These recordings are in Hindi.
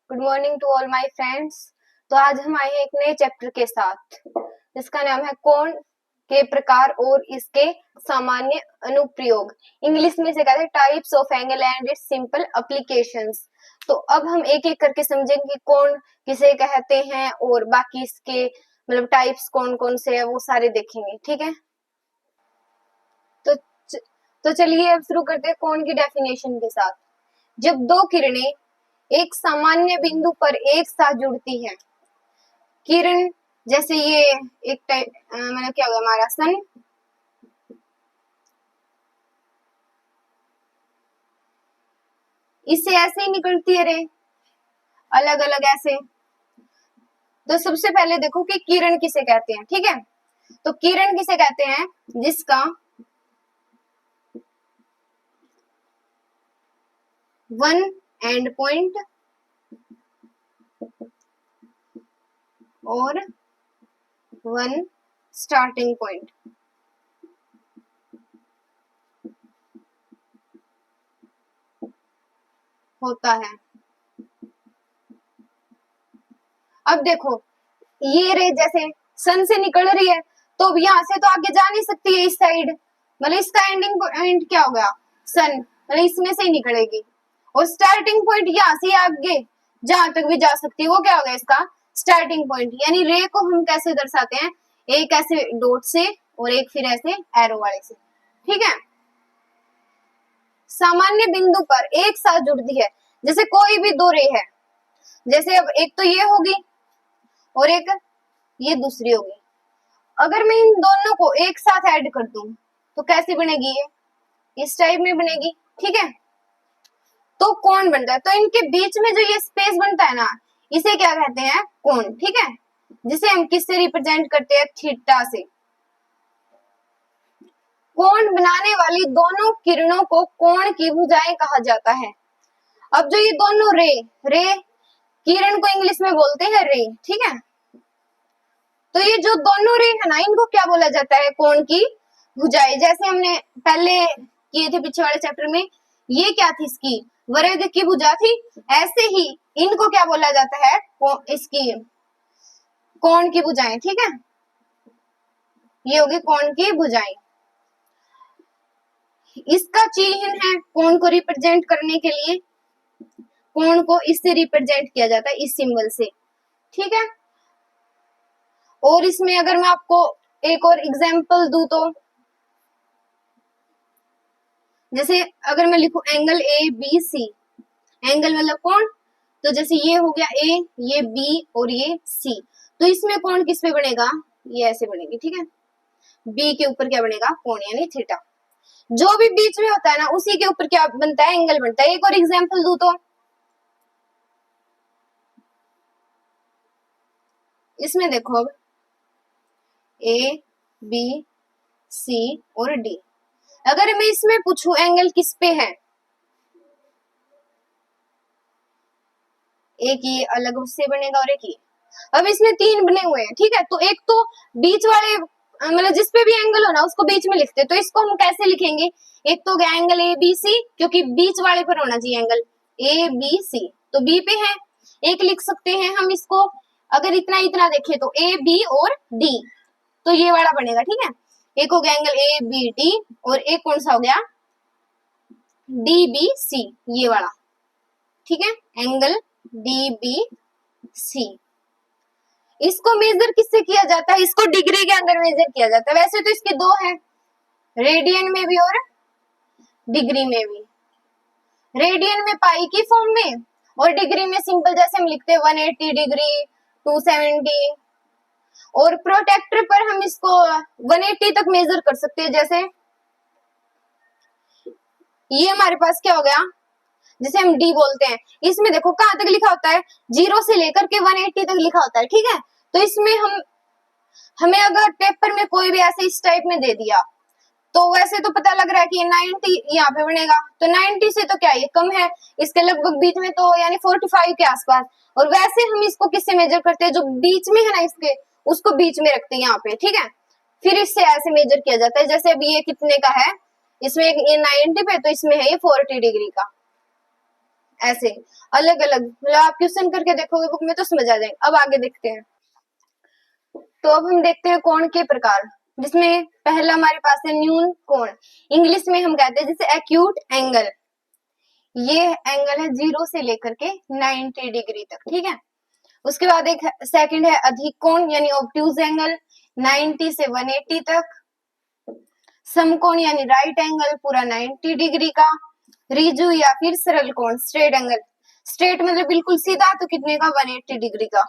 Good morning to all my friends. तो आज हम आए हैं एक नए चैप्टर के साथ जिसका नाम है कोण के प्रकार और इसके सामान्य अनुप्रयोग। इंग्लिश में से कहते हैं types of angle and it's simple applications. तो अब हम एक एक करके समझेंगे कि कोण किसे कहते हैं और बाकी इसके मतलब टाइप्स कौन कौन से है वो सारे देखेंगे। ठीक है, तो चलिए अब शुरू करते हैं कोण की डेफिनेशन के साथ। जब दो किरणें एक सामान्य बिंदु पर एक साथ जुड़ती है, किरण जैसे ये एक मतलब क्या होगा हमारा सन, इससे ऐसे ही निकलती है रे अलग अलग ऐसे। तो सबसे पहले देखो कि किरण किसे कहते हैं। ठीक है, तो किरण किसे कहते हैं जिसका वन एंड पॉइंट और वन स्टार्टिंग पॉइंट होता है। अब देखो ये रे जैसे सन से निकल रही है तो अब यहाँ से तो आगे जा नहीं सकती है इस साइड, मतलब इसका एंडिंग पॉइंट क्या होगा सन, मतलब इसमें से ही निकलेगी। और स्टार्टिंग पॉइंट यहाँ से आगे जहां तक भी जा सकती है वो क्या होगा इसका स्टार्टिंग पॉइंट। यानी रे को हम कैसे दर्शाते हैं, एक ऐसे डॉट से और एक फिर ऐसे एरो वाले से। ठीक है, सामान्य बिंदु पर एक साथ जुड़ती है। जैसे कोई भी दो रे है, जैसे अब एक तो ये होगी और एक ये दूसरी होगी। अगर मैं इन दोनों को एक साथ ऐड कर दूं तो कैसी बनेगी, ये इस टाइप में बनेगी। ठीक है, तो कोण बनता है। तो इनके बीच में जो ये स्पेस बनता है ना, इसे क्या कहते हैं कोण। ठीक है, जिसे हम किससे रिप्रेजेंट करते हैं थीटा से। कोण बनाने वाली दोनों किरणों को कोण की भुजाएं कहा जाता है। अब जो ये दोनों रे किरण को इंग्लिश में बोलते हैं रे। ठीक है, तो ये जो दोनों रे है ना इनको क्या बोला जाता है कोण की भुजाएं। जैसे हमने पहले किए थे पिछले वाले चैप्टर में, ये क्या थी इसकी वर्ग की भुजा थी, ऐसे ही इनको क्या बोला जाता है इसकी कोण की भुजाएं। ठीक है, ये होगी कोण की भुजाएं। इसका चिन्ह है कोण को रिप्रेजेंट करने के लिए, कोण को इससे रिप्रेजेंट किया जाता है इस सिंबल से। ठीक है, और इसमें अगर मैं आपको एक और एग्जांपल दूं तो जैसे अगर मैं लिखूं angle A B C, angle मतलब कोण, तो जैसे ये हो गया ए, ये बी और ये सी, तो इसमें कोण किस पे बनेगा, ये ऐसे बनेगी। ठीक है, बी के ऊपर क्या बनेगा कोण यानी थीटा। जो भी बीच में होता है ना उसी के ऊपर क्या बनता है एंगल बनता है। एक और एग्जांपल दूं तो इसमें देखो अब ए बी सी और डी, अगर मैं इसमें पूछूं एंगल किस पे है, एक ये अलग से बनेगा और एक ये। अब इसमें तीन बने हुए हैं। ठीक है, तो एक तो बीच वाले मतलब जिस पे भी एंगल हो ना उसको बीच में लिखते, तो इसको हम कैसे लिखेंगे, एक तो गया एंगल ए बी सी, क्योंकि बीच वाले पर होना चाहिए एंगल ए बी सी, तो बी पे है। एक लिख सकते हैं हम इसको, अगर इतना इतना देखें तो ए बी और डी, तो ये वाला बनेगा। ठीक है, एक हो गया एंगल ए बी डी और एक कौन सा हो गया डी बी सी, ये वाला। ठीक है, एंगल डी बी सी, इसको मेजर किससे किया जाता है, इसको डिग्री के अंदर मेजर किया जाता है। वैसे तो इसके दो हैं, रेडियन में भी और डिग्री में भी। रेडियन में पाई की फॉर्म में और डिग्री में सिंपल जैसे हम लिखते हैं 180 डिग्री 270, और प्रोटेक्टर पर हम इसको 180 तक मेजर कर सकते हैं। जैसे ये हमारे पास क्या हो गया, जिसे हम डी बोलते हैं, इसमें देखो कहां तक लिखा होता है, 0 से लेकर के 180 तक लिखा होता है। ठीक है, तो इसमें हमें अगर पेपर में कोई भी ऐसे इस टाइप में दे दिया तो वैसे तो पता लग रहा है कि 90 यहाँ पे बनेगा, तो 90 से तो क्या ये कम है, इसके लगभग बीच में तो यानी 45 के आसपास। और वैसे हम इसको किससे मेजर करते हैं, जो बीच में है ना इसके उसको बीच में रखते हैं यहाँ पे। ठीक है, फिर इससे ऐसे मेजर किया जाता है। जैसे अभी ये कितने का है, इसमें ये 90 पे, तो इसमें है ये 40 डिग्री का। ऐसे अलग अलग, मतलब आप क्वेश्चन करके देखोगे बुक में तो समझ आ जाएगा। अब आगे देखते हैं। तो अब हम देखते हैं कोण के प्रकार, जिसमें पहला हमारे पास है न्यून कोण। इंग्लिश में हम कहते हैं जैसे एक्यूट एंगल। ये एंगल है 0 से लेकर के 90 डिग्री तक, ठीक है। उसके बाद एक सेकंड है अधिक कोण यानी ऑब्ट्यूज एंगल 90 से 180 तक। समकोण यानी राइट एंगल पूरा 90 डिग्री का। रिजु या फिर सरल कोण स्ट्रेट एंगल, स्ट्रेट मतलब बिल्कुल सीधा, तो कितने का 180 डिग्री का।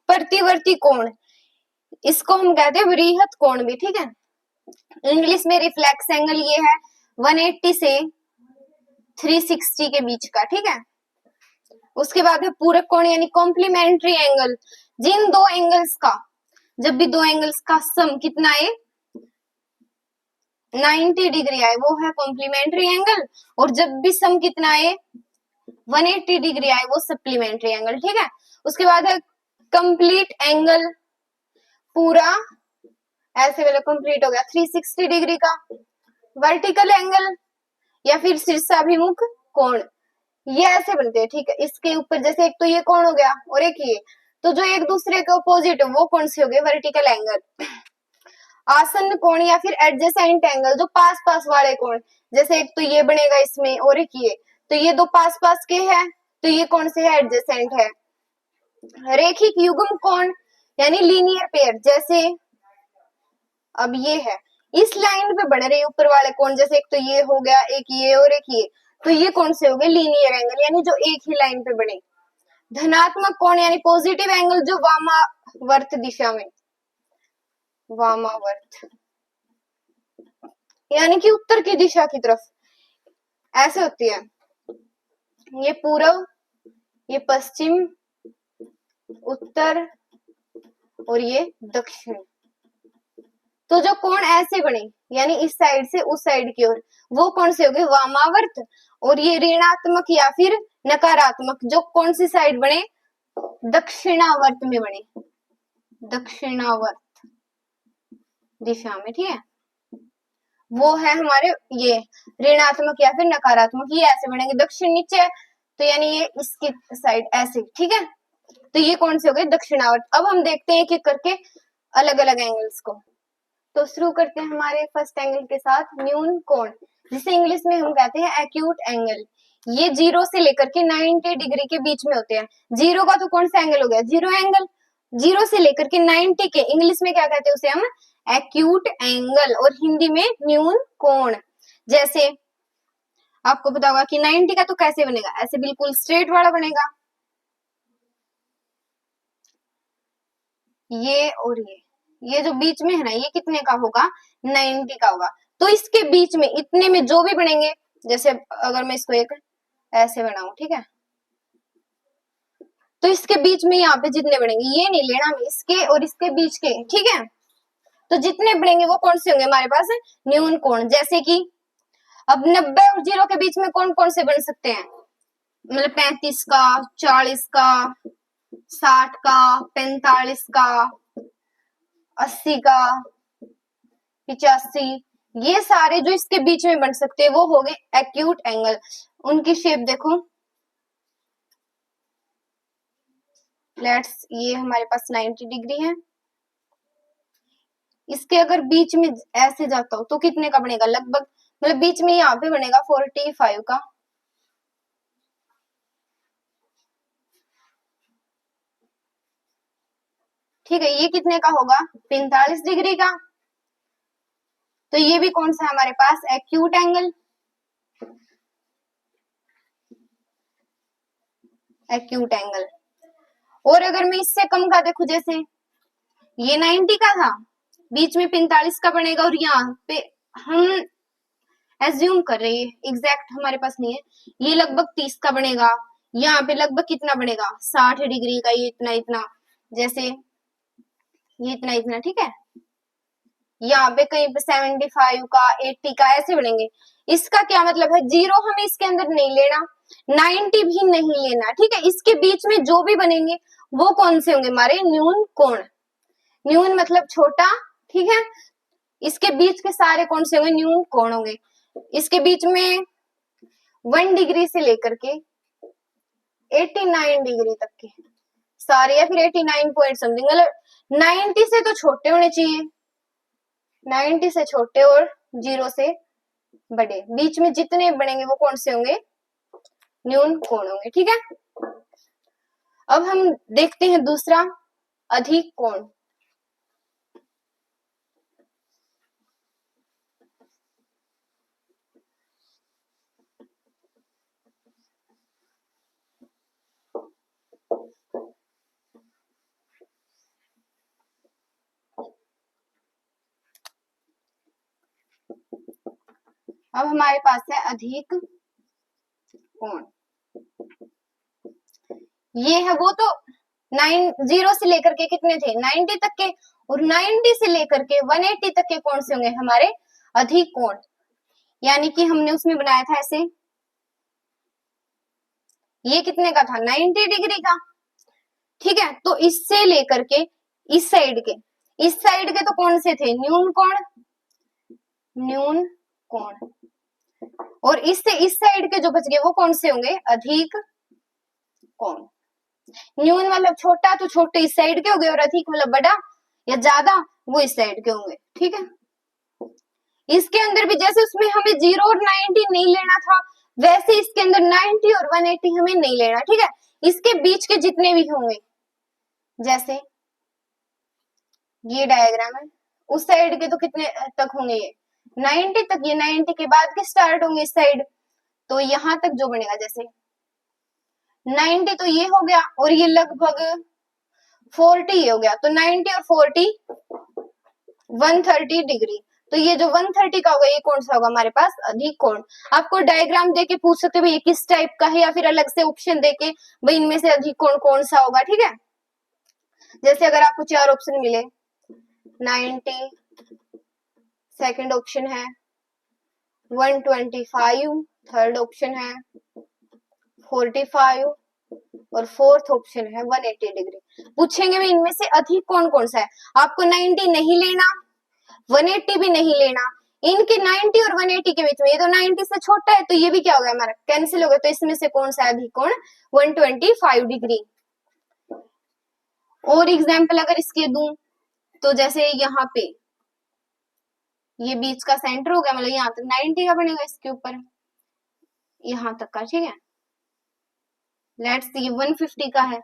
प्रतिवर्ती कोण, इसको हम कहते हैं वृहत कोण भी, ठीक है। इंग्लिश में रिफ्लेक्स एंगल ये है 180 से 360 के बीच का, ठीक है। उसके बाद है पूरक कोण यानी कॉम्प्लीमेंट्री एंगल, जिन दो एंगल्स का, जब भी दो एंगल्स का सम कितना है 90 डिग्री आए वो है कॉम्प्लीमेंट्री एंगल, और जब भी सम कितना है 180 डिग्री आए वो सप्लीमेंट्री एंगल, ठीक है। उसके बाद है कंप्लीट एंगल, पूरा ऐसे वाला कंप्लीट हो गया 360 डिग्री का। वर्टिकल एंगल या फिर शीर्षाभिमुख कोण, ये ऐसे बनते हैं, ठीक है। इसके ऊपर जैसे एक तो ये कोण हो गया और एक ये, तो जो एक दूसरे के अपोजिट है वो कौन से हो गए वर्टिकल एंगल। आसन्न कोण या फिर एडजेसेंट एंगल, जो पास पास वाले कोण, जैसे एक तो ये बनेगा इसमें और एक ये, तो ये दो पास पास के हैं तो ये कौन से है एडजेसेंट है। रेखिक युग्म कोण यानी लीनियर पेयर, जैसे अब ये है इस लाइन पे बन रहे ऊपर वाले कोण, जैसे एक तो ये हो गया एक ये और एक ये, तो ये कौन से हो गए लीनियर एंगल यानी जो एक ही लाइन पे बने। धनात्मक कोण यानी पॉजिटिव एंगल जो वामावर्त दिशा में, वामावर्त यानी कि उत्तर की दिशा की तरफ ऐसे होती है। ये पूर्व, ये पश्चिम, उत्तर और ये दक्षिण। तो जो कोण ऐसे बने यानी इस साइड से उस साइड की ओर, वो कौन से हो गए वामावर्त। और ये ऋणात्मक या फिर नकारात्मक जो कौन सी साइड बने दक्षिणावर्त में बने, दक्षिणावर्त दिशा में, ठीक है। वो है हमारे ये ऋणात्मक या फिर नकारात्मक, ये ऐसे बनेंगे दक्षिण नीचे, तो यानी ये इसकी साइड ऐसे, ठीक है। तो ये कौन से हो गए दक्षिणावर्त। अब हम देखते हैं कि करके अलग अलग एंगल्स को। तो शुरू करते हैं हमारे फर्स्ट एंगल के साथ न्यून कोण, जिसे इंग्लिश में हम कहते हैं एक्यूट एंगल। ये 0 से लेकर के 90 डिग्री के बीच में होते हैं। 0 का तो कौन सा एंगल हो गया जीरो एंगल, 0 से लेकर के 90 के इंग्लिश में क्या कहते हैं उसे हम एक्यूट एंगल, और हिंदी में न्यून कोण। जैसे आपको पता होगा कि 90 का तो कैसे बनेगा, ऐसे बिल्कुल स्ट्रेट वाला बनेगा, ये और ये जो बीच में है ना ये कितने का होगा 90 का होगा। तो इसके बीच में इतने में जो भी बनेंगे, जैसे अगर मैं इसको एक ऐसे बनाऊं, ठीक है, तो इसके बीच में यहाँ पे जितने बनेंगे ये नहीं लेना हमें, इसके और इसके बीच के, ठीक है। तो जितने बनेंगे वो कौन से होंगे हमारे पास न्यून कोण। जैसे कि अब 90 और 0 के बीच में कौन कौन से बन सकते हैं, मतलब 35 का, 40 का, 60 का, 45 का, 80 का, 85, ये सारे जो इसके बीच में बन सकते हैं वो हो गए एक्यूट एंगल। उनकी शेप देखो, लेट्स ये हमारे पास 90 डिग्री है, इसके अगर बीच में ऐसे जाता हो तो कितने का बनेगा लगभग, मतलब बीच में यहाँ पे बनेगा 45 का, ठीक है। ये कितने का होगा 45 डिग्री का। तो ये भी कौन सा है हमारे पास एक्यूट एंगल, एक्यूट एंगल। और अगर मैं इससे कम का देखूं, जैसे ये 90 का था, बीच में 45 का बनेगा, और यहाँ पे हम एज्यूम कर रहे हैं एग्जैक्ट हमारे पास नहीं है, ये लगभग 30 का बनेगा, यहाँ पे लगभग कितना बनेगा 60 डिग्री का, ये इतना इतना, जैसे ये इतना इतना, ठीक है। यहाँ पे कहीं पे 75 का, 80 का ऐसे बनेंगे। इसका क्या मतलब है 0 हमें इसके अंदर नहीं लेना, 90 भी नहीं लेना, ठीक है। इसके बीच में जो भी बनेंगे वो कौन से होंगे हमारे न्यून कोण। न्यून मतलब छोटा, ठीक है। इसके बीच के सारे कौन से होंगे न्यून कोण होंगे। इसके बीच में 1 डिग्री से लेकर के 89 डिग्री तक के सारे, या फिर 89 पॉइंट समथिंग, मतलब 90 से तो छोटे होने चाहिए, 90 से छोटे और 0 से बड़े, बीच में जितने बनेंगे वो कौन से होंगे, न्यून कोण होंगे। ठीक है, अब हम देखते हैं दूसरा, अधिक कोण। अब हमारे पास है अधिक कोण, ये है वो तो 0 से लेकर के कितने थे 90 तक के, और 90 से लेकर के 180 तक के कौन से होंगे हमारे अधिक कोण, यानी कि हमने उसमें बनाया था ऐसे, ये कितने का था 90 डिग्री का। ठीक है, तो इससे लेकर के इस साइड के, इस साइड के तो कौन से थे न्यून कोण, न्यून कोण, और इससे इस साइड के जो बच गए वो कौन से होंगे अधिक कोण। न्यून मतलब छोटा, तो छोटे इस साइड के हो गए, और अधिक मतलब बड़ा या ज्यादा, वो इस साइड के होंगे। ठीक है, इसके अंदर भी जैसे उसमें हमें 0 और 90 नहीं लेना था, वैसे इसके अंदर 90 और 180 हमें नहीं लेना। ठीक है, इसके बीच के जितने भी होंगे, जैसे ये डायग्राम है, उस साइड के तो कितने तक होंगे ये 90 तक, ये 90 के बाद के स्टार्ट होंगे इस साइड, तो यहां तक जो बनेगा जैसे 90 तो ये हो गया, और ये लगभग 40 हो गया, तो 90 और 40 130 डिग्री, तो ये जो 130 का होगा ये कौन सा होगा हमारे पास अधिक कोण। आपको डायग्राम देके पूछ सकते भाई ये किस टाइप का है, या फिर अलग से ऑप्शन देके भाई इनमें से अधिक कोण कौन सा होगा। ठीक है, जैसे अगर आपको 4 ऑप्शन मिले, 90 सेकंड ऑप्शन है, 125 थर्ड ऑप्शन है, 45 और फोर्थ ऑप्शन है 180 डिग्री, पूछेंगे भी इनमें से अधिक कौन कौन सा है। आपको 90 नहीं लेना, 180 भी नहीं लेना, इनके 90 और 180 के बीच में, ये तो 90 से छोटा है, तो ये भी क्या हो गया हमारा कैंसिल हो गया, तो इसमें से कौन सा अधिक कोण 125 डिग्री। और एग्जाम्पल अगर इसके दूं, तो जैसे यहाँ पे ये बीच का सेंटर हो गया, मतलब यहाँ तक 90 का बनेगा, इसके ऊपर यहाँ तक का। ठीक है, लेट्स सी 150 का है,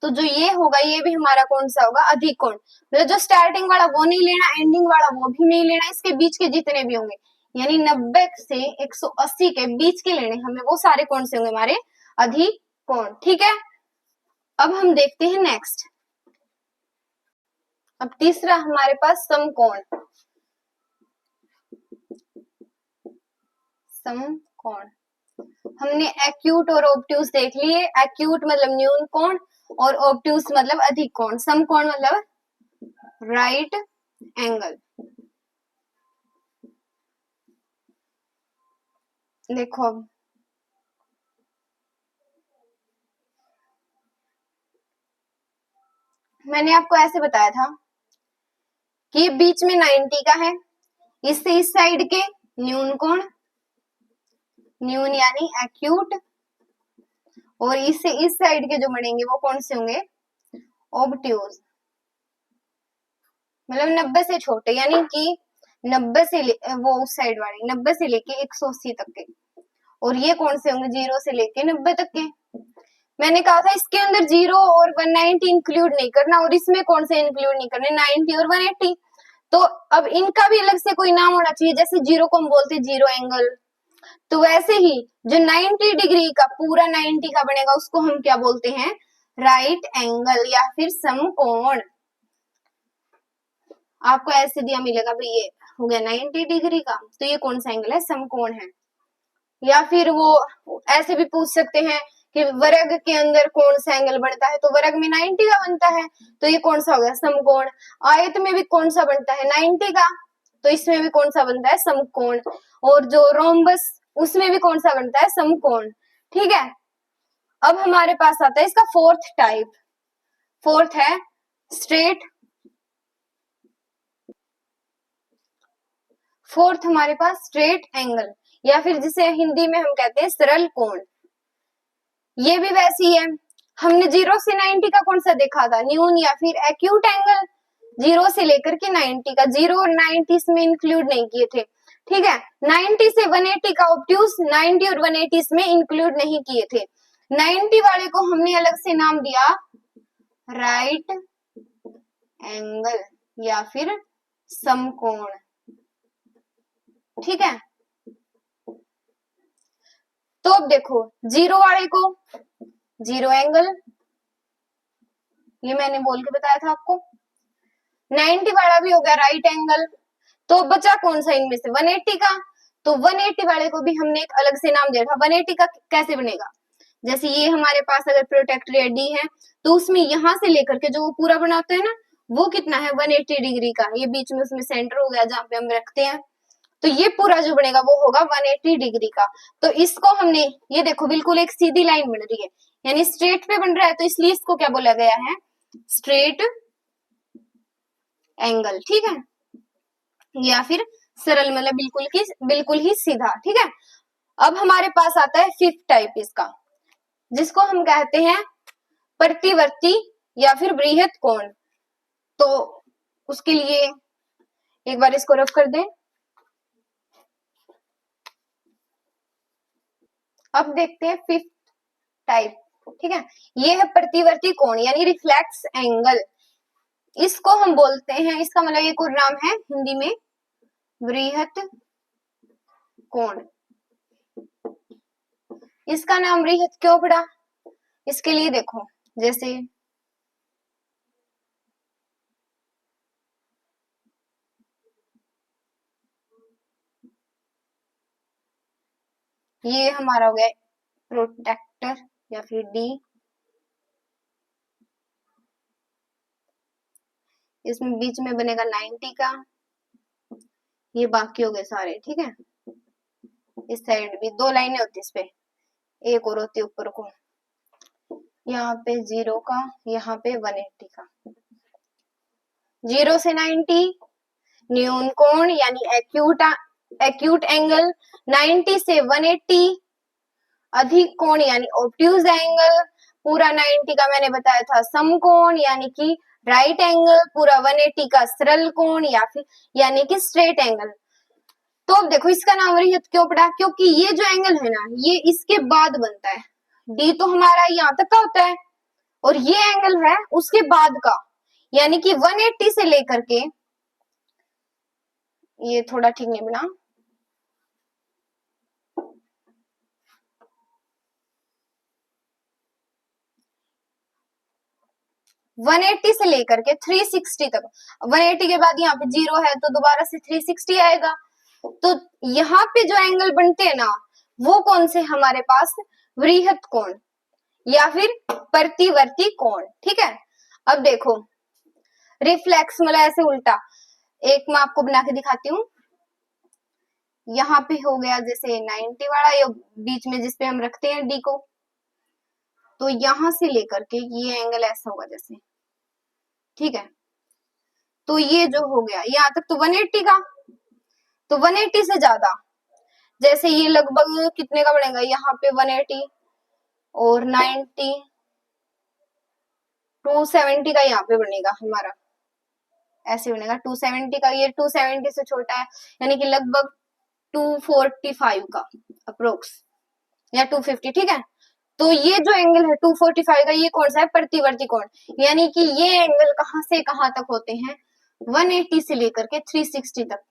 तो जो ये होगा ये भी हमारा कौन सा होगा अधिक कोण, मतलब जो स्टार्टिंग वाला वो नहीं लेना, एंडिंग वाला वो भी नहीं लेना, इसके बीच के जितने भी होंगे, यानी 90 से 180 के बीच के लेने हमें, वो सारे कौन से होंगे हमारे अधिक कोण। ठीक है, अब हम देखते हैं नेक्स्ट, अब तीसरा हमारे पास समकोण। समकोण हमने एक्यूट और ऑब्ट्यूज देख लिए, एक्यूट मतलब न्यून कोण और ऑब्ट्यूज मतलब अधिक कोण, समकोण मतलब राइट एंगल। देखो अब मैंने आपको ऐसे बताया था कि बीच में 90 का है, इससे इस साइड के न्यून कोण, न्यून यानी एक्यूट, और इससे इस साइड के जो बनेंगे वो कौन से होंगे ऑब्ट्यूज, मतलब 90 से छोटे, यानी कि 90 से वो उस साइड वाले 90 से लेके 180 तक के, और ये कौन से होंगे 0 से लेके 90 तक के। मैंने कहा था इसके अंदर 0 और 190 इंक्लूड नहीं करना, और इसमें कौन से इंक्लूड नहीं करने 90 और 180, तो अब इनका भी अलग से कोई नाम होना चाहिए, जैसे 0 को हम बोलते 0 एंगल, तो वैसे ही जो 90 डिग्री का पूरा 90 का बनेगा उसको हम क्या बोलते हैं राइट एंगल या फिर समकोण। आपको ऐसे दिया मिलेगा भाई ये हो गया 90 डिग्री का, तो ये कौन सा एंगल है समकोण है। या फिर वो ऐसे भी पूछ सकते हैं कि वर्ग के अंदर कौन सा एंगल बनता है, तो वर्ग में 90 का बनता है, तो ये कौन सा हो गया समकोण। आयत में भी कौन सा बनता है 90 का, तो इसमें भी कौन सा बनता है समकोण, और जो रोम्बस उसमें भी कौन सा बनता है समकोण। ठीक है, अब हमारे पास आता है इसका फोर्थ टाइप, फोर्थ है स्ट्रेट, फोर्थ हमारे पास स्ट्रेट एंगल, या फिर जिसे हिंदी में हम कहते हैं सरल कोण। ये भी वैसी है। हमने 0 से 90 का कौन सा देखा था, न्यून या फिर एक्यूट एंगल, 0 से लेकर के 90 का, 0 और 90 इसमें इंक्लूड नहीं किए थे, ठीक है। 90 से 180 का ऑब्ट्यूज 90 और 180 इसमें इंक्लूड नहीं किए थे। 90 वाले को हमने अलग से नाम दिया राइट एंगल या फिर समकोण, ठीक है। तो अब देखो 0 वाले को 0 एंगल, ये मैंने बोल के बताया था आपको। 90 वाला भी हो गया राइट एंगल। तो बचा कौन सा इनमें से, 180 का। तो 180 वाले को भी हमने एक अलग से नाम दिया था। 180 का कैसे बनेगा, जैसे ये हमारे पास अगर प्रोटेक्टर डी है तो उसमें यहां से लेकर के जो वो पूरा बनाते हैं ना, वो कितना है 180 डिग्री का। ये बीच में उसमें सेंटर हो गया जहां पे हम रखते हैं, तो ये पूरा जो बनेगा वो होगा 180 डिग्री का। तो इसको हमने, ये देखो बिल्कुल एक सीधी लाइन बन रही है, यानी स्ट्रेट पे बन रहा है, तो इसलिए इसको क्या बोला गया है, स्ट्रेट एंगल, ठीक है, या फिर सरल मतलब बिल्कुल ही सीधा, ठीक है। अब हमारे पास आता है फिफ्थ टाइप इसका, जिसको हम कहते हैं प्रतिवर्ती या फिर बृहत कोण। तो उसके लिए एक बार इसको रफ कर दें। अब देखते हैं फिफ्थ टाइप, ठीक है। ये है प्रतिवर्ती कोण यानी रिफ्लेक्स एंगल। इसको हम बोलते हैं, इसका मतलब एक और नाम है हिंदी में बृहत कोण। इसका नाम बृहत क्यों पड़ा, इसके लिए देखो, जैसे ये हमारा हो गया प्रोटेक्टर या फिर डी, इसमें बीच में बनेगा 90 का, ये बाकी हो गए सारे, ठीक है। इस साइड भी 2 लाइनें होती इस पे, एक और होती ऊपर को, यहाँ पे 0 का, यहाँ पे 180 का। 0 से 90 न्यून कोण यानी एक्यूट एंगल, 90 से 180 अधिक कोण यानी ऑब्ट्यूज एंगल, पूरा 90 का मैंने बताया था समकोण यानी कि राइट एंगल, पूरा 180 का सरल कोण या फिर यानी कि स्ट्रेट एंगल। तो अब देखो इसका नाम बृहत क्यों पड़ा, क्योंकि ये जो एंगल है ना ये इसके बाद बनता है। डी तो हमारा यहाँ तक का होता है और ये एंगल है उसके बाद का, यानी कि 180 से लेकर के, ये थोड़ा ठीक नहीं बना, वन 180 से लेकर के 360 तक। 180 के बाद यहाँ पे 0 है तो दोबारा से 360 आएगा। तो यहाँ पे जो एंगल बनते हैं ना वो कौन से हमारे पास, बृहत कोण या फिर प्रतिवर्ती कोण, ठीक है। अब देखो रिफ्लेक्स मतलब ऐसे उल्टा, एक मैं आपको बना के दिखाती हूँ। यहाँ पे हो गया जैसे 90 वाला, या बीच में जिसपे हम रखते हैं डी को, तो यहां से लेकर के ये एंगल ऐसा होगा जैसे, ठीक है। तो ये जो हो गया यहाँ तक तो 180 का, तो 180 से ज्यादा, जैसे ये लगभग कितने का बनेगा, यहाँ पे 180 और 90, 270 का यहाँ पे बनेगा हमारा, ऐसे बनेगा 270 का। ये 270 से छोटा है यानी कि लगभग 245 का अप्रोक्स, या 250, ठीक है। तो ये जो एंगल है 245 का, ये कौन सा है, प्रतिवर्ती कोण, यानी कि ये एंगल कहां से कहां तक होते हैं, 180 से लेकर के 360 तक।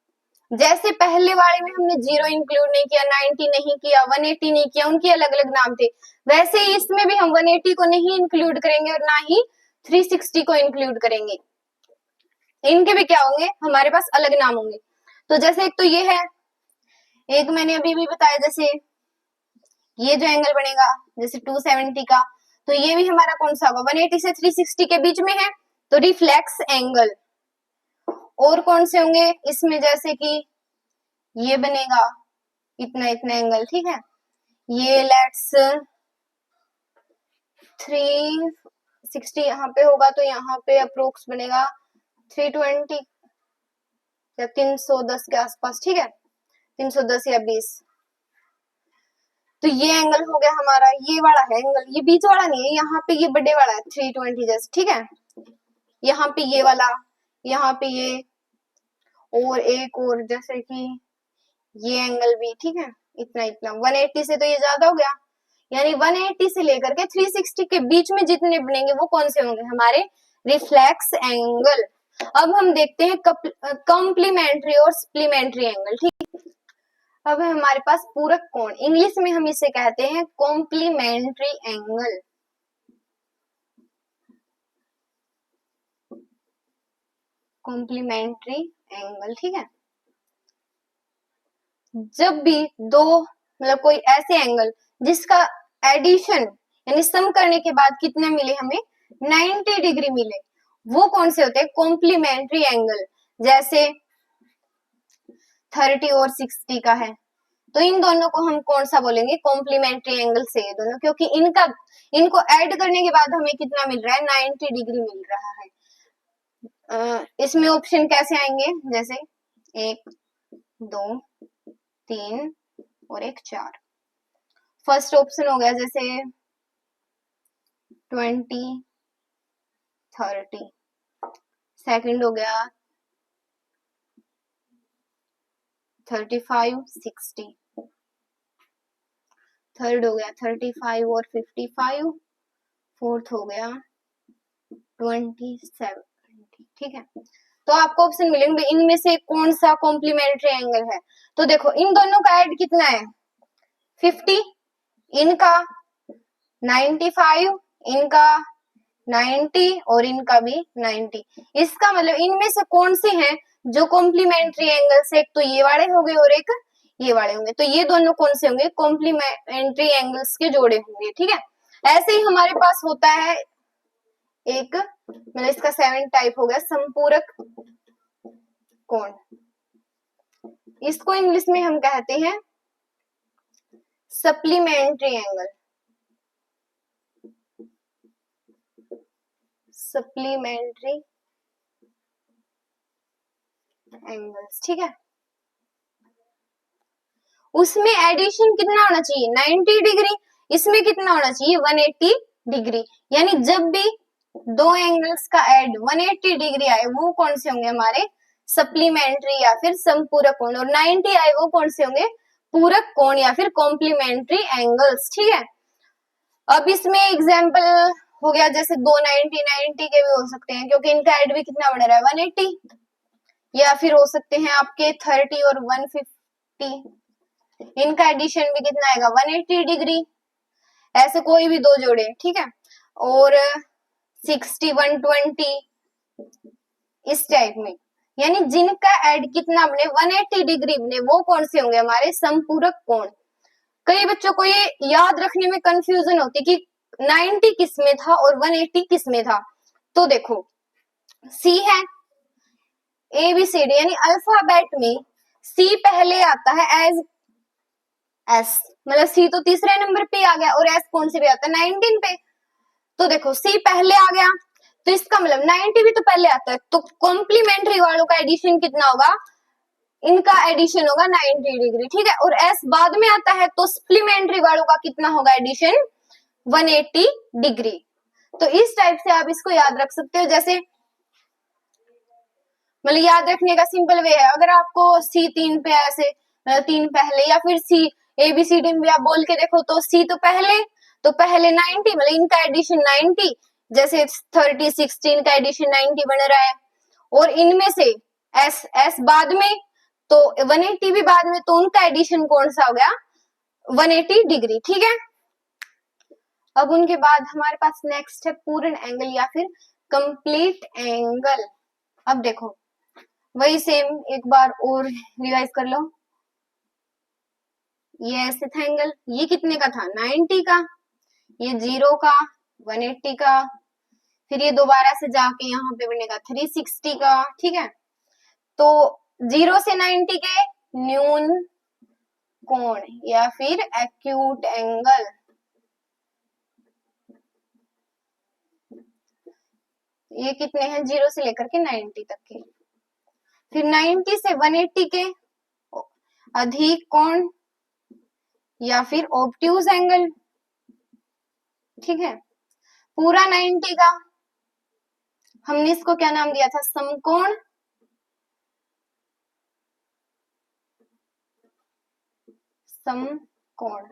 जैसे पहले वाले में हमने 0 इंक्लूड नहीं किया, 90 नहीं किया, 180 नहीं किया, उनके अलग अलग नाम थे, वैसे ही इसमें भी हम 180 को नहीं इंक्लूड करेंगे और ना ही 360 को इंक्लूड करेंगे। इनके भी क्या होंगे, हमारे पास अलग नाम होंगे। तो जैसे एक तो ये है, एक मैंने अभी भी बताया, जैसे ये जो एंगल बनेगा जैसे 270 का, तो ये भी हमारा कौन सा होगा, 180 से 360 के बीच में है, तो रिफ्लेक्स एंगल। और कौन से होंगे इसमें, जैसे कि ये बनेगा इतना इतना एंगल, ठीक है। ये लेट्स 360 यहाँ पे होगा, तो यहाँ पे अप्रोक्स बनेगा 320 या 310 के आसपास, ठीक है, 310 या 20। तो ये एंगल हो गया हमारा, ये वाला है एंगल, ये बीच वाला नहीं है, यहाँ पे ये बड़े वाला है 320 जैसे, ठीक है। यहाँ पे ये वाला, यहाँ पे ये, और एक और जैसे कि ये एंगल भी, ठीक है। इतना इतना 180 से तो ये ज्यादा हो गया, यानी 180 से लेकर के 360 के बीच में जितने बनेंगे वो कौन से होंगे हमारे रिफ्लेक्स एंगल। अब हम देखते हैं कॉम्प्लीमेंट्री और सप्लीमेंट्री एंगल, ठीक। अब है हमारे पास पूरक कोण, इंग्लिश में हम इसे कहते हैं कॉम्प्लीमेंट्री एंगल। कॉम्प्लीमेंट्री एंगल, ठीक है। जब भी दो मतलब कोई ऐसे एंगल जिसका एडिशन यानी सम करने के बाद कितने मिले हमें 90 डिग्री मिले, वो कौन से होते हैं कॉम्प्लीमेंट्री एंगल। जैसे 30 और 60 का है, तो इन दोनों को हम कौन सा बोलेंगे कॉम्प्लीमेंट्री एंगल से ये दोनों, क्योंकि इनको ऐड करने के बाद हमें कितना मिल रहा है 90 डिग्री मिल रहा है। इसमें ऑप्शन कैसे आएंगे, जैसे 1 2 3 और एक 4। फर्स्ट ऑप्शन हो गया जैसे 20 30, सेकंड हो गया 35 60, थर्ड हो गया 35 और 55, फोर्थ हो गया 27, ठीक है। तो आपको ऑप्शन मिलेंगे इनमें से कौन सा कॉम्प्लीमेंट्री एंगल है। तो देखो इन दोनों का ऐड कितना है 50, इनका 95, इनका 90 और इनका भी 90। इसका मतलब इनमें से कौन से हैं जो कॉम्प्लीमेंट्री एंगल से, एक तो ये वाले होंगे और एक ये वाले होंगे, तो ये दोनों कौन से होंगे कॉम्प्लीमेंट्री एंगल्स के जोड़े होंगे, ठीक है। ऐसे ही हमारे पास होता है एक मतलब इसका 7 टाइप हो गया संपूरक कोण, इसको इंग्लिश में हम कहते हैं सप्लीमेंट्री एंगल। सप्लीमेंट्री एंगल्स, ठीक है। उसमें एडिशन कितना होना चाहिए 90 डिग्री, इसमें कितना होना चाहिए 180 डिग्री, यानी जब भी दो एंगल्स का ऐड 180 डिग्री आए वो कौन से होंगे हमारे सप्लीमेंट्री या फिर संपूरक कोण, और 90 आए वो कौन से होंगे पूरक कोण या फिर कॉम्प्लीमेंट्री एंगल्स, ठीक है। अब इसमें एग्जांपल हो गया जैसे 290 90 के भी हो सकते हैं, क्योंकि इनका ऐड भी कितना बढ़ रहा है 180, या फिर हो सकते हैं आपके 30 और 150, इनका एडिशन भी कितना आएगा 180 डिग्री, ऐसे कोई भी दो जोड़े, ठीक है। और 60 120 इस टाइप में, यानी जिनका ऐड कितना बने 180 डिग्री बने वो कौन से होंगे हमारे संपूरक कोण। कई बच्चों को ये याद रखने में कंफ्यूजन होती कि 90 किस में था और 180 किस में था। तो देखो सी है ABCD, यानी अल्फाबेट में सी पहले आता है एज एस, मतलब सी तो तीसरे नंबर पे आ गया और एस कौन से पे आता है 19 पे। तो देखो सी पहले आ गया तो इसका मतलब 90 भी तो पहले आता है, तो कॉम्प्लीमेंट्री वालों का एडिशन कितना होगा, इनका एडिशन होगा 90 डिग्री, ठीक है। और एस बाद में आता है तो सप्लीमेंट्री वालों का कितना होगा एडिशन 180 डिग्री। तो इस टाइप से आप इसको याद रख सकते हो। जैसे मतलब याद रखने का सिंपल वे है, अगर आपको सी 3 पे ऐसे 3 पहले या फिर सी ABCD में भी आप बोल के देखो तो सी तो पहले 90 मतलब इनका एडिशन 90, जैसे 30 16 का एडिशन 90 बन रहा है, और इनमें से एस बाद में तो 180 भी बाद में, तो उनका एडिशन कौन सा हो गया 180 डिग्री, ठीक है। अब उनके बाद हमारे पास नेक्स्ट है पूर्ण एंगल या फिर कंप्लीट एंगल। अब देखो वही सेम एक बार और रिवाइज कर लो, ये ऐसे था एंगल, ये कितने का था 90 का, ये 0 का 180 का, फिर ये दोबारा से जाके यहाँ पे बनेगा 360 का, ठीक है। तो 0 से 90 के न्यून कोण या फिर एक्यूट एंगल, ये कितने हैं 0 से लेकर के 90 तक के। फिर 90 से 180 के अधिक कोण या फिर ऑब्ट्यूज एंगल, ठीक है। पूरा 90 का हमने इसको क्या नाम दिया था, समकोण, समकोण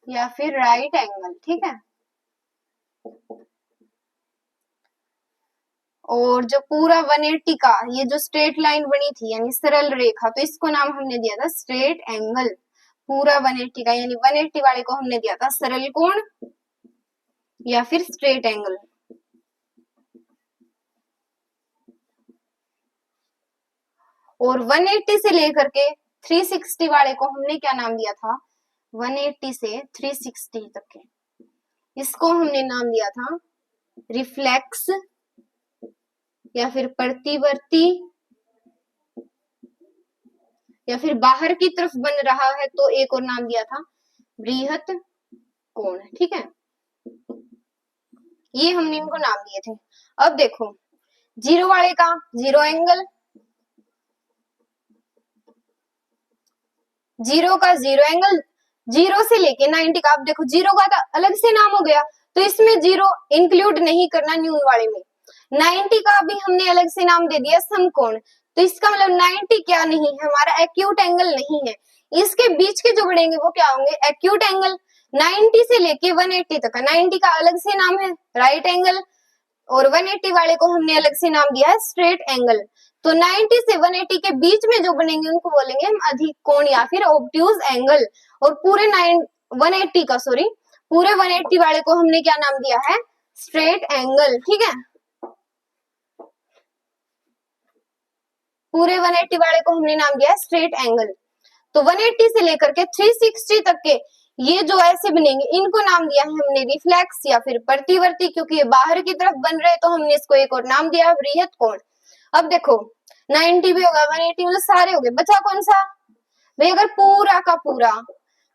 या फिर राइट एंगल, ठीक है। और जो पूरा 180 का ये जो स्ट्रेट लाइन बनी थी यानी सरल रेखा, तो इसको नाम हमने दिया था स्ट्रेट एंगल। पूरा 180 का यानी 180 वाले को हमने दिया था सरल कोण या फिर स्ट्रेट एंगल। और 180 से लेकर के 360 वाले को हमने क्या नाम दिया था, 180 से 360 तक के, इसको हमने नाम दिया था रिफ्लेक्स या फिर प्रतिवर्ती या फिर बाहर की तरफ बन रहा है तो एक और नाम दिया था बृहत कोण, ठीक है। ये हमने इनको नाम दिए थे। अब देखो जीरो वाले का जीरो एंगल, जीरो का जीरो एंगल, जीरो से लेके 90 का, अब देखो जीरो का तो अलग से नाम हो गया तो इसमें जीरो इंक्लूड नहीं करना न्यून वाले में। 90 का भी हमने अलग से नाम दे दिया समकोण, तो इसका मतलब 90 क्या नहीं है, हमारा एक्यूट एंगल नहीं है। इसके बीच के जो बढ़ेंगे वो क्या होंगे, एक्यूट एंगल। 90 से लेके 180 तक का 90 का अलग से नाम है राइट एंगल और 180 वाले को हमने अलग से नाम दिया है स्ट्रेट एंगल। तो 90 से 180 के बीच में जो बनेंगे उनको बोलेंगे हम अधिक कोण या फिर ऑब्ट्यूज एंगल। और पूरे 180 का पूरे 180 वाले को हमने क्या नाम दिया है, स्ट्रेट एंगल, ठीक है। पूरे 180 वाले को हमने नाम दिया है स्ट्रेट एंगल। तो 180 से लेकर के 360 तक के ये जो ऐसे बनेंगे इनको नाम दिया है हमने रिफ्लेक्स या फिर प्रतिवर्ती, क्योंकि ये बाहर की तरफ बन रहे तो हमने इसको एक और नाम दिया बृहत कोण। अब देखो 90 भी होगा, 180 मतलब सारे हो गए, बचा कौन सा भाई, अगर पूरा का पूरा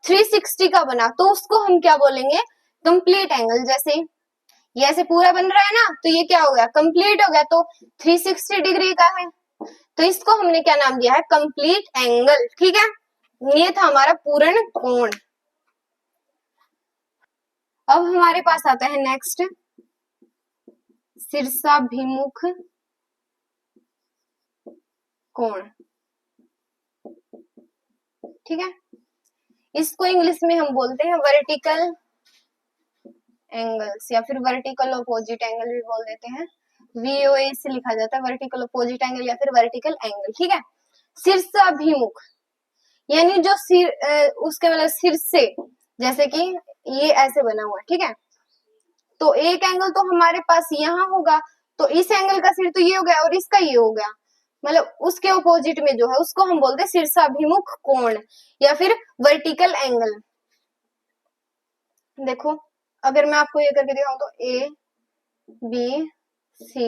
360 का बना तो उसको हम क्या बोलेंगे, कंप्लीट एंगल। जैसे ये ऐसे पूरा बन रहा है ना तो ये क्या हो गया, कंप्लीट हो गया, तो 360 डिग्री का है तो इसको हमने क्या नाम दिया है, कंप्लीट एंगल, ठीक है। ये था हमारा पूर्ण कोण। अब हमारे पास आता है नेक्स्ट शीर्षाभिमुख कोण, ठीक है। इसको इंग्लिश में हम बोलते हैं वर्टिकल एंगल्स या फिर वर्टिकल अपोजिट एंगल भी बोल देते हैं। VOA से लिखा जाता है वर्टिकल अपोजिट एंगल या फिर वर्टिकल एंगल, ठीक है। शीर्षाभिमुख यानी जो सिर उसके मतलब सिर से, जैसे कि ये ऐसे बना हुआ है, ठीक है। तो एक एंगल तो हमारे पास यहाँ होगा तो इस एंगल का सिर तो ये हो गया और इसका ये हो गया, मतलब उसके अपोजिट में जो है उसको हम बोलते हैं शीर्षाभिमुख कोण या फिर वर्टिकल एंगल। देखो अगर मैं आपको ये करके दिखाऊं तो A B C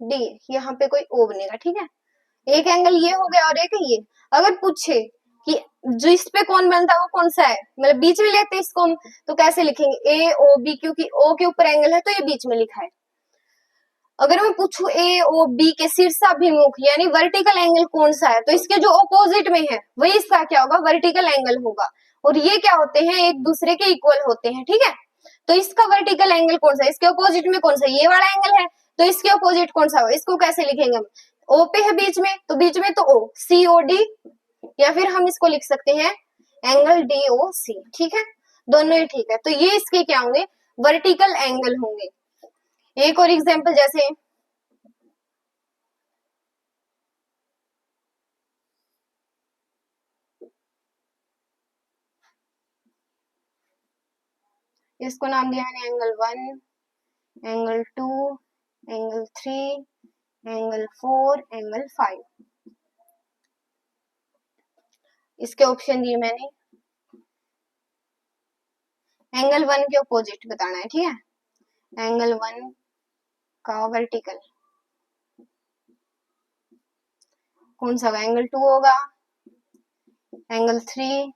D, यहाँ पे कोई O बनेगा, ठीक है। एक एंगल ये हो गया और एक ये। अगर पूछे कि जो इस पे कौन बनता है वो कौन सा है, मतलब बीच में लेते इसको हम, तो कैसे लिखेंगे AOB, क्योंकि O के ऊपर एंगल है तो ये बीच में लिखा है। अगर मैं पूछूं AOB के शीर्षाभिमुख यानी वर्टिकल एंगल कौन सा है, तो इसके जो ऑपोजिट में है वही इसका क्या होगा, वर्टिकल एंगल होगा। और ये क्या होते हैं, एक दूसरे के इक्वल होते हैं, ठीक है। तो इसका वर्टिकल एंगल कौन सा है, इसके ऑपोजिट में कौन सा, ये वाला एंगल है तो इसके ऑपोजिट कौन सा होगा, इसको कैसे लिखेंगे हम, O पे है बीच में तो बीच में तो O, COD या फिर हम इसको लिख सकते हैं एंगल DOC, ठीक है। दोनों ही ठीक है, तो ये इसके क्या होंगे, वर्टिकल एंगल होंगे। एक और एग्जांपल, जैसे इसको नाम दिया है angle 1, angle 2, angle 3, angle 4, angle 5। इसके ऑप्शन दिए मैंने, एंगल 1 के ऑपोजिट बताना है, ठीक है। एंगल 1 का वर्टिकल कौन सा होगा, एंगल 2 होगा, एंगल 3,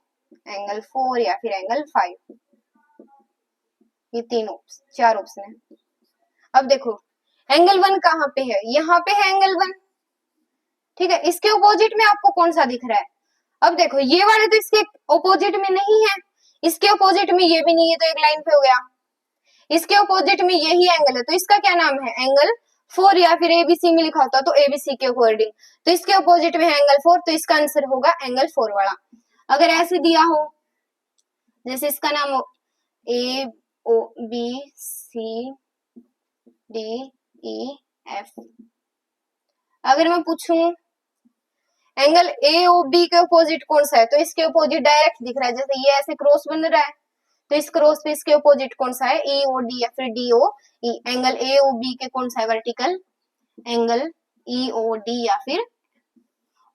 एंगल 4 या फिर एंगल 5। ये चार ऑप्शन है। अब देखो एंगल 1 कहाँ पे है, यहाँ पे है एंगल 1, ठीक है। इसके ऑपोजिट में आपको कौन सा दिख रहा है, अब देखो ये वाले तो इसके ऑपोजिट में नहीं है, इसके ऑपोजिट में ये भी नहीं है, तो एक लाइन पे हो गया। इसके ऑपोजिट में यही एंगल है, तो इसका क्या नाम है, एंगल 4, या फिर एबीसी में लिखा होता तो एबीसी के अकॉर्डिंग, तो इसके ऑपोजिट में है एंगल 4, तो इसका आंसर होगा एंगल 4 वाला। अगर ऐसे दिया हो, जैसे इसका नाम हो A O B C D E F, अगर मैं पूछूं एंगल ए ओ बी के अपोजिट कौन सा है, तो इसके अपोजिट डायरेक्ट दिख रहा है, जैसे ये ऐसे क्रॉस बन रहा है, तो इस क्रॉस पे इसके अपोजिट कौन सा है, ई ओ डी या फिर D O E. Angle A O B के कौन सा है vertical, angle E O D या फिर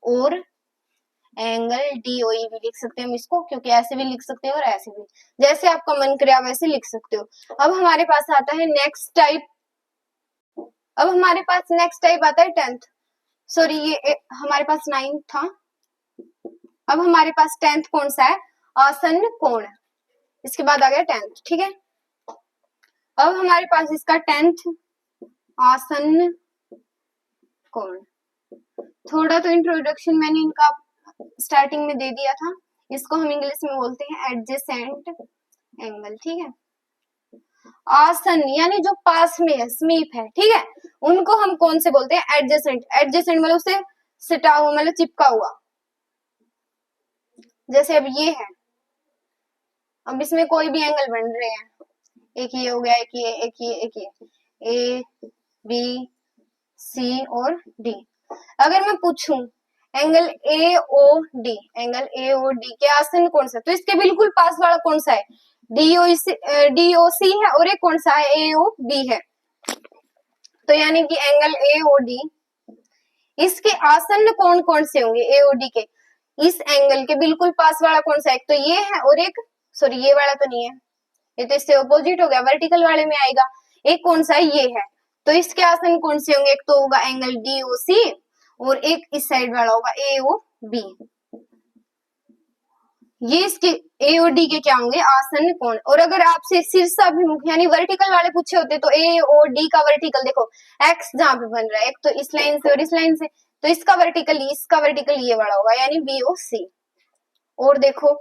और एंगल डी ओ ई भी लिख सकते हैं हम इसको, क्योंकि ऐसे भी लिख सकते हैं और ऐसे भी, जैसे आपका मन करे आप वैसे लिख सकते हो। अब हमारे पास आता है नेक्स्ट टाइप, अब हमारे पास नेक्स्ट टाइप आता है 10th, सॉरी ये हमारे पास 9th था, अब हमारे पास 10th कौन सा है, आसन्न कोण, इसके बाद आ गया 10th, ठीक है। अब हमारे पास इसका 10th आसन्न कोण, थोड़ा तो इंट्रोडक्शन मैंने इनका स्टार्टिंग में दे दिया था, इसको हम इंग्लिश में बोलते हैं एडजेसेंट एंगल, ठीक है। आसन्न यानी जो पास में है, समीप है, ठीक है, उनको हम कौन से बोलते हैं, एडजेसेंट। एडजेसेंट मतलब उससे सटा हुआ, मतलब चिपका हुआ, जैसे अब ये है, अब इसमें कोई भी एंगल बन रहे हैं, एक ये हो गया, एक ये, एक ये, एक ये, ए बी सी और डी। अगर मैं पूछूं angle A O D, angle A O D के आसन्न कौन सा, तो इसके बिल्कुल पास वाला कौन सा है, डी ओ सी है, और एक कौन सा है, ए ओ बी है। तो यानी कि एंगल ए ओ डी, इसके आसन्न कौन कौन से होंगे, ए ओ डी के इस एंगल के बिल्कुल पास वाला कौन सा है, एक तो ये है और एक, सॉरी ये वाला तो नहीं है, ये तो इससे ऑपोजिट हो गया, वर्टिकल वाले में आएगा, एक कौन सा है, ये है। तो इसके आसन कौन से होंगे, एक तो होगा एंगल डी ओ सी और एक इस साइड वाला होगा ए ओ बी। ये इसके ए और डी के क्या होंगे, आसन कोण। और अगर आपसे शीर्षाभिमुख यानी वर्टिकल वाले पूछे होते तो ए और डी का वर्टिकल देखो, एक्स जहां पे बन रहा है, एक तो इस लाइन से और इस लाइन से, तो इसका वर्टिकल ये वाला होगा, यानी बी ओ सी। और देखो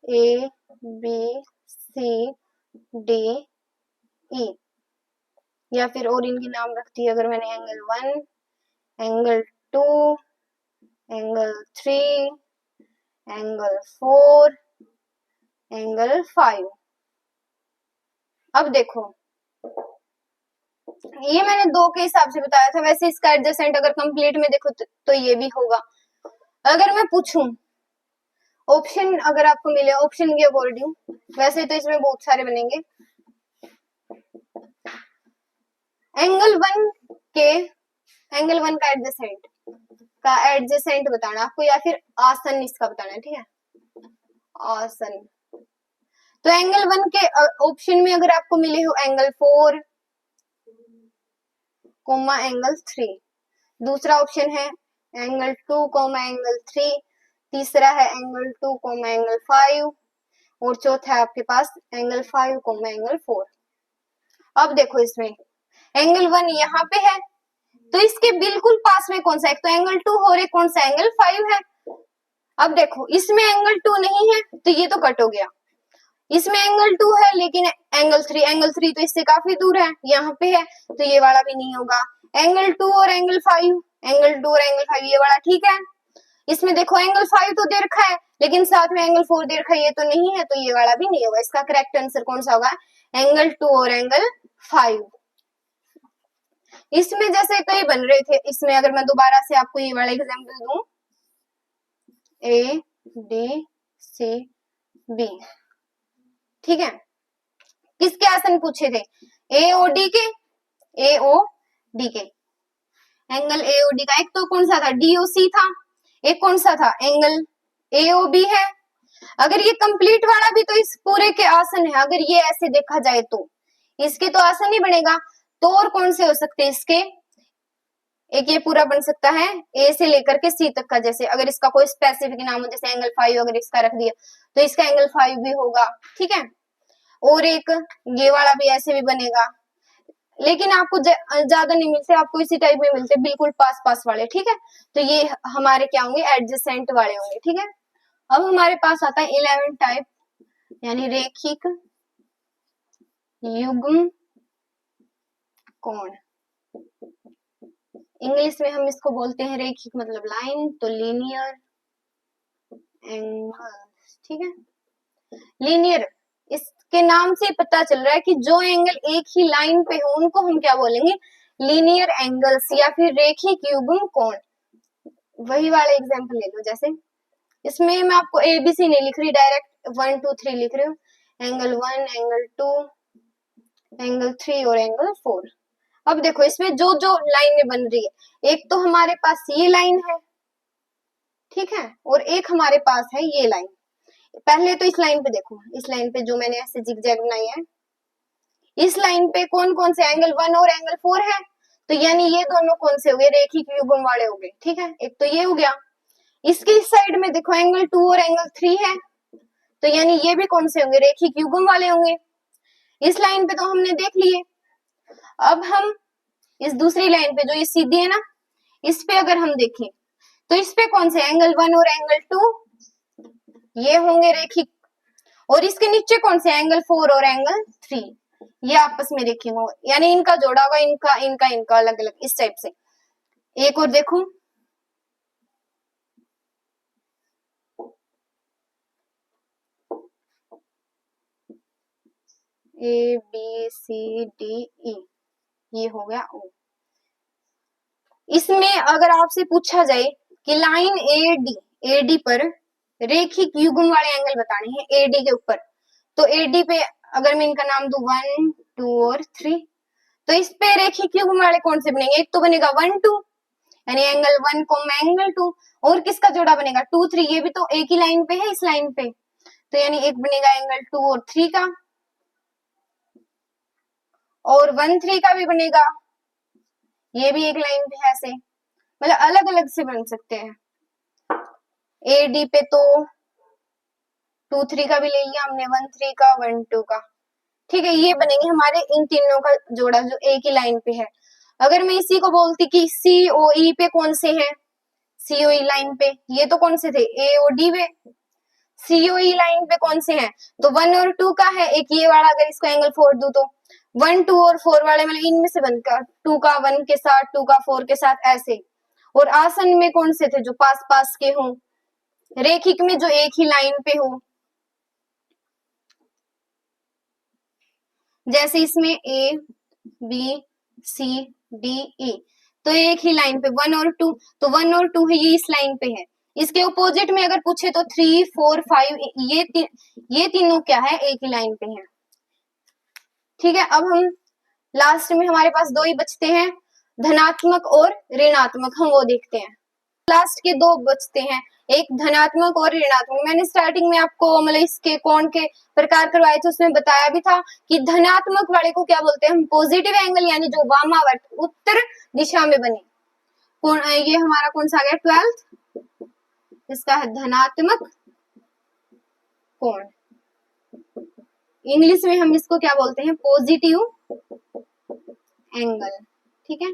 ए बी सी डी ई, या फिर और इनके नाम रखती है अगर मैंने, angle 1, angle 2, angle 3, angle 4, angle 5। अब देखो ये मैंने 2 के हिसाब से बताया था, वैसे इसका एडजेसेंट अगर कंप्लीट में देखो तो ये भी होगा। अगर मैं पूछूं ऑप्शन, अगर आपको मिले ऑप्शन के अकॉर्डिंग, वैसे तो इसमें बहुत सारे बनेंगे, एंगल 1 के, एंगल 1 का एडजेसेंट बताना आपको, या फिर आसन इसका बताना है, ठीक है, आसन। तो एंगल 1 के ऑप्शन में अगर आपको मिले हो एंगल 4 कोमा एंगल 3, दूसरा ऑप्शन है एंगल 2 कोमा एंगल 3, तीसरा है एंगल 2 कोमा एंगल 5, और चौथा है आपके पास एंगल 5 कोमा एंगल 4। अब देखो इसमें एंगल 1 यहाँ पे है, तो इसके बिल्कुल पास में कौन सा है, एक तो एंगल 2 और एक कौन सा एंगल 5 है। अब देखो इसमें एंगल 2 नहीं है तो ये तो कट हो गया, इसमें एंगल 2 है लेकिन एंगल 3 तो इससे काफी दूर है, यहाँ पे है, तो ये वाला भी नहीं होगा। एंगल 2 और एंगल 5, ये वाला ठीक है। इसमें देखो एंगल 5 तो दे रखा है लेकिन साथ में एंगल 4 दे रखा है, ये तो नहीं है, तो ये वाला भी नहीं होगा। इसका करेक्ट आंसर कौन सा होगा, एंगल 2 और एंगल 5। इसमें जैसे कई बन रहे थे, इसमें अगर मैं दोबारा से आपको ये वाला एग्जांपल दूं, ए डी सी बी, ठीक है, किसके आसन पूछे थे, ए ओ डी के, ए ओ डी के एंगल ए ओ डी का, एक तो कौन सा था, डी ओ सी था, एक कौन सा था, एंगल ए ओ बी है। अगर ये कंप्लीट वाला भी तो इस पूरे के आसन है, अगर ये ऐसे देखा जाए तो इसके तो आसन ही बनेगा, तो और कौन से हो सकते हैं इसके, एक ये पूरा बन सकता है ए से लेकर के सी तक का, जैसे अगर इसका कोई स्पेसिफिक नाम हो, जैसे एंगल 5 अगर इसका रख दिया तो इसका एंगल 5 भी होगा, ठीक है। और एक ये वाला भी ऐसे भी बनेगा, लेकिन आपको ज्यादा नहीं मिलते, आपको इसी टाइप में मिलते, बिल्कुल पास पास वाले, ठीक है। तो ये हमारे क्या होंगे, एडजेसेंट वाले होंगे, ठीक है। अब हमारे पास आता है 11 टाइप, यानी रेखिक युग्म कोण। इंग्लिश में हम इसको बोलते हैं रेखिक मतलब लाइन, तो लीनियर एंगल, ठीक है। लीनियर, इसके नाम से पता चल रहा है कि जो एंगल एक ही लाइन पे हो उनको हम क्या बोलेंगे, लीनियर एंगल्स या फिर रेखिक युग्म कोण। वही वाला एग्जांपल ले लो, जैसे इसमें मैं आपको एबीसी नहीं लिख रही, डायरेक्ट 1 2 3 लिख रही हूँ, एंगल 1, एंगल 2, एंगल 3 और एंगल 4। अब देखो इसमें जो जो लाइनें बन रही है, एक तो हमारे पास ये लाइन है, ठीक है, और एक हमारे पास है ये लाइन। पहले तो इस लाइन पे देखो, इस लाइन पे जो मैंने ऐसे जिगजैग बनाई है, इस लाइन पे कौन कौन से एंगल 1 और एंगल 4 है, तो यानी ये दोनों कौन से हो गए, रेखिक युग्म वाले हो गए, ठीक है। एक तो ये हो गया, इसके इस साइड में देखो एंगल 2 और एंगल 3 है, तो यानी ये भी कौन से होंगे, रेखिक युग्म वाले होंगे। इस लाइन पे तो हमने देख लिए। अब हम इस दूसरी लाइन पे जो ये सीधी है ना, इस पे अगर हम देखें तो इस पे कौन से एंगल 1 और एंगल 2 ये होंगे रेखिक, और इसके नीचे कौन से एंगल 4 और एंगल 3 ये आपस में रेखिक होगा, यानी इनका जोड़ा होगा, इनका इनका इनका अलग अलग, इस टाइप से। एक और देखो, ए बी सी डी ई, ये हो गया ओ। इसमें अगर आपसे पूछा जाए कि लाइन एडी पर रेखिक युग्म वाले एंगल बताने हैं एडी के ऊपर, तो एडी पे अगर मैं इनका नाम दूं 1 2 और 3, तो इस पे रेखिक युग्म वाले कौन से बनेंगे, एक तो बनेगा 1 2, यानी एंगल 1 एंगल 2, और किसका जोड़ा बनेगा 2 3, ये भी तो एक ही लाइन पे है, इस लाइन पे, तो यानी एक बनेगा एंगल 2 और 3 का, और 1 3 का भी बनेगा, ये भी एक लाइन पे है ऐसे, मतलब अलग अलग से बन सकते हैं। एडी पे तो 2 3 का भी ले लिया हमने, 1 3 का, 1 2 का, ठीक है। ये बनेंगे हमारे इन तीनों का जोड़ा जो एक ही लाइन पे है। अगर मैं इसी को बोलती कि सीओई पे कौन से हैं, सीओई लाइन पे ये तो कौन से थे, ए और डी पे, सीओई लाइन पे कौन से हैं, तो 1 और 2 का है एक ये वाला, अगर इसको एंगल 4 दूं तो 1 2 और 4 वाले मतलब इनमें से बनकर 2 का 1 के साथ, 2 का 4 के साथ ऐसे। और आसन में कौन से थे, जो पास पास के हों, रेखिक में जो एक ही लाइन पे हो, जैसे इसमें ए बी सी डी ई, तो एक ही लाइन पे 1 और 2, तो 1 और 2 है, ये इस लाइन पे है। इसके अपोजिट में अगर पूछे तो 3 4 5, ये तीनों क्या है, एक ही लाइन पे है, ठीक है। अब हम लास्ट में हमारे पास दो ही बचते हैं, धनात्मक और ऋणात्मक, हम वो देखते हैं। लास्ट के दो बचते हैं, एक धनात्मक और ऋणात्मक। मैंने स्टार्टिंग में आपको मतलब इसके कोण के प्रकार करवाए थे, उसमें बताया भी था कि धनात्मक वाले को क्या बोलते हैं हम, पॉजिटिव एंगल, यानी जो वामावर्त उत्तर दिशा में बने कोण। ये हमारा कौन सा आ गया 12th, इसका है धनात्मक कोण। इंग्लिश में हम इसको क्या बोलते हैं, पॉजिटिव एंगल, ठीक है।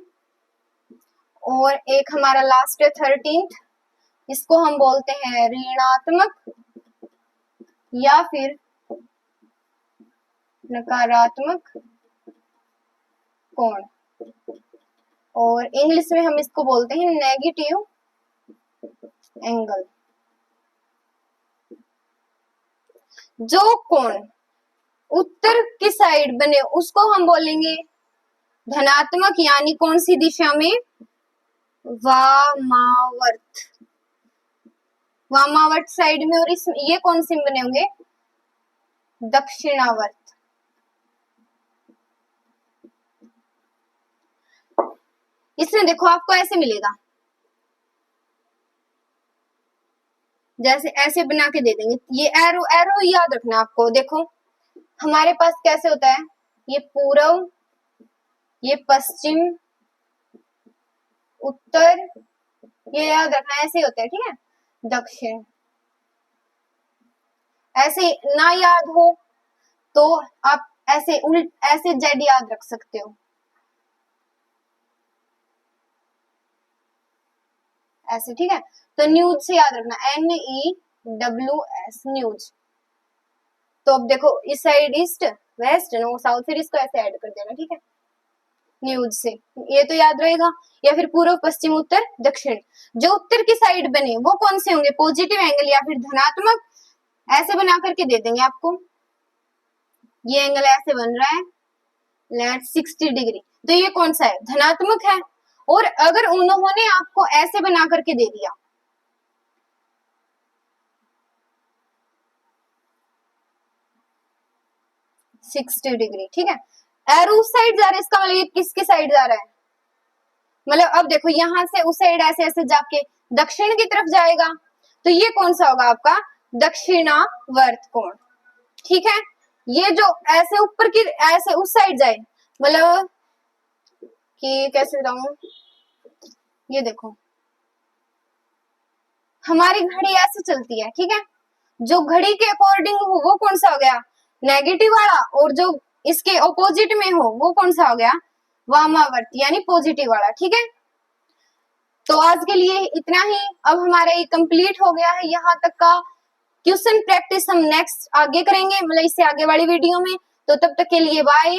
और एक हमारा लास्ट है 13th, इसको हम बोलते हैं ऋणात्मक या फिर नकारात्मक कोण, और इंग्लिश में हम इसको बोलते हैं नेगेटिव एंगल। जो कोण उत्तर की साइड बने उसको हम बोलेंगे धनात्मक, यानी कौन सी दिशा में, वामावर्त, वामावर्त साइड में। और इस ये कौन से बने होंगे, दक्षिणावर्त। इसमें देखो आपको ऐसे मिलेगा, जैसे ऐसे बना के दे देंगे, ये एरो एरो याद रखना आपको। देखो हमारे पास कैसे होता है, ये पूर्व, ये पश्चिम, उत्तर, ये याद रखना, ऐसे होता है, ठीक है। दक्षिण, ऐसे ना याद हो तो आप ऐसे उल्ट ऐसे जेड याद रख सकते हो, ऐसे, ठीक है। तो न्यूज से याद रखना, NEWS, न्यूज। तो अब देखो इस साइड ईस्ट वेस्ट, नो साउथ, फिर इसको ऐसे ऐड कर देना, ठीक है, न्यूज से, ये तो याद रहेगा। या फिर पूर्व पश्चिम उत्तर दक्षिण, जो उत्तर की साइड बने वो कौन से होंगे, पॉजिटिव एंगल या फिर धनात्मक, ऐसे बना करके दे देंगे आपको। ये एंगल ऐसे बन रहा है, लेट 60 डिग्री, तो ये कौन सा है, धनात्मक है। और अगर उन्होंने आपको ऐसे बना करके दे दिया, सिक्सटी डिग्री, ठीक है, एरो उस साइड जा रहा है, इसका मतलब ये किसके साइड जा रहा है, मतलब अब देखो यहां से उस साइड ऐसे ऐसे जाके दक्षिण की तरफ जाएगा, तो ये कौन सा होगा आपका, दक्षिणावर्त कोण, ठीक है। ये जो ऐसे ऊपर की ऐसे उस साइड जाए, मतलब कि कैसे बताऊं, ये देखो हमारी घड़ी ऐसे चलती है, ठीक है, जो घड़ी के अकॉर्डिंग हो वो कौन सा हो गया, नेगेटिव वाला, और जो इसके ऑपोजिट में हो वो कौन सा हो गया, वामावर्त यानी पॉजिटिव वाला, ठीक है। तो आज के लिए इतना ही, अब हमारा ये कंप्लीट हो गया है, यहाँ तक का क्वेश्चन प्रैक्टिस हम नेक्स्ट आगे करेंगे, मतलब इससे आगे वाली वीडियो में। तो तब तक के लिए बाय।